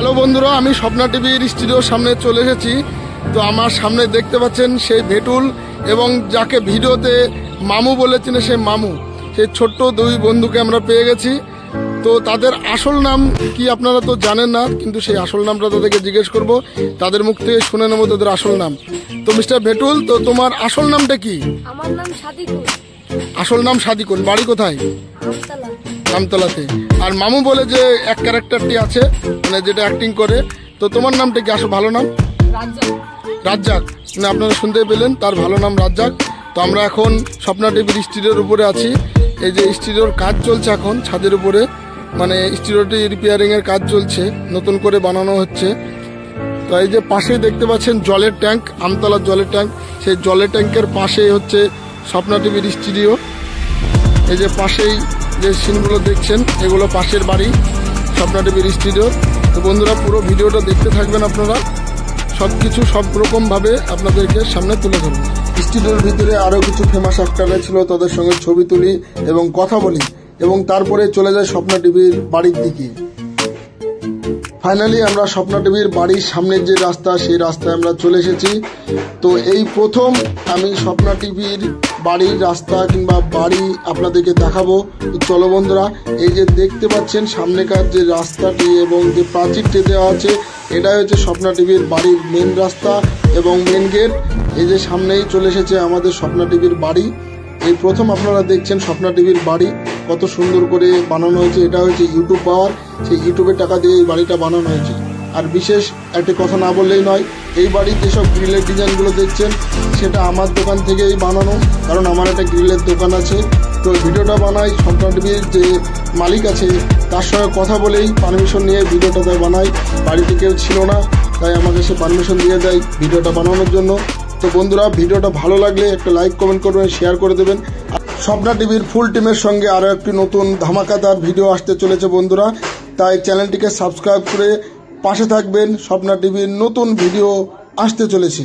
Hello বন্ধুরা, আমি স্বপ্না টিভির স্টুডিওর সামনে চলে এসেছি। তো আমার সামনে দেখতে পাচ্ছেন সেই ভেটুল এবং যাকে ভিডিওতে মামু বলেছেন সেই মামু, সেই ছোট্ট দুই বন্ধুকে আমরা পেয়ে গেছি। তো তাদের আসল নাম কি আপনারা তো জানেন না, কিন্তু সেই আসল নামটা তাদেরকে জিজ্ঞেস করব, তাদের মুখ থেকে শুনে নেবো তাদের আসল নাম। তো মিস্টার ভেটুল, তো তোমার আসল নামটা কি? আমার নাম সাদিকুল। আসল নাম সাদিকুল, বাড়ি কোথায়? আমতলাতে। আর মামু বলে যে এক ক্যারেক্টারটি আছে, মানে যেটা অ্যাক্টিং করে, তো তোমার নামটা কি আসল ভালো নাম? রাজ্জাক। মানে আপনারা শুনতে পেলেন, তার ভালো নাম রাজ্জাক। তো আমরা এখন স্বপ্না টিভির স্টুডিওর উপরে আছি। এই যে স্টুডিওর কাজ চলছে এখন ছাদের উপরে, মানে স্টুডিওটি রিপেয়ারিং এর কাজ চলছে, নতুন করে বানানো হচ্ছে। তো এই যে পাশেই দেখতে পাচ্ছেন জলের ট্যাঙ্ক, আমতলার জলের ট্যাঙ্ক, সেই জলের ট্যাঙ্কের পাশেই হচ্ছে স্বপ্না টিভির স্টুডিও। এই যে পাশেই যে সিনগুলো দেখছেন, এগুলো পাশের বাড়ি স্বপ্না টিভির স্টুডিও। তো বন্ধুরা, পুরো ভিডিওটা দেখতে থাকবেন আপনারা, সবকিছু সব রকম ভাবে আপনাদেরকে সামনে তুলে ধরবো। স্টুডিওর ভিতরে আরো কিছু ফেমাস অ্যাক্টররা ছিল, তাদের সঙ্গে ছবি তুলি এবং কথা বলি, এবং তারপরে চলে যায় স্বপ্না টিভির বাড়ির দিকে। ফাইনালি আমরা স্বপ্না টিভির বাড়ির সামনের যে রাস্তা, সেই রাস্তায় আমরা চলে এসেছি। তো এই প্রথম আমি স্বপ্না টিভির বাড়ির রাস্তা কিংবা বাড়ি আপনাদেরকে দেখাবো। তো চলো বন্ধুরা, এই যে দেখতে পাচ্ছেন সামনেকার যে রাস্তাটি এবং যে প্রাচীরটি দেওয়া আছে, এটাই হচ্ছে স্বপ্না টিভির বাড়ির মেন রাস্তা এবং মেন গেট। এই যে সামনেই চলে এসেছে আমাদের স্বপ্না টিভির বাড়ি। এই প্রথম আপনারা দেখছেন স্বপ্না টিভির বাড়ি, কত সুন্দর করে বানানো হয়েছে। এটা হচ্ছে ইউটিউব পাওয়ার, সেই ইউটিউবের টাকা দিয়ে এই বাড়িটা বানানো হয়েছে। আর বিশেষ একটা কথা না বললেই নয়, এই বাড়ির যেসব গ্রিলের ডিজাইনগুলো দেখছেন, সেটা আমার দোকান থেকেই বানানো, কারণ আমার একটা গ্রিলের দোকান আছে। তো ভিডিওটা বানাই স্বপ্না টিভির যে মালিক আছে, তার সঙ্গে কথা বলেই পারমিশন নিয়ে ভিডিওটা বানাই। বাড়িতে কেউ ছিল না, তাই আমাকে সে পারমিশন দিয়ে দেয় ভিডিওটা বানানোর জন্য। তো বন্ধুরা, ভিডিওটা ভালো লাগলে একটা লাইক, কমেন্ট করবেন, শেয়ার করে দেবেন। স্বপ্না টিভির ফুল টিমের সঙ্গে আরও একটি নতুন ধামাকাদার ভিডিও আসতে চলেছে বন্ধুরা, তাই চ্যানেলটিকে সাবস্ক্রাইব করে পাশে থাকবেন। স্বপ্না টিভির নতুন ভিডিও আসতে চলেছে।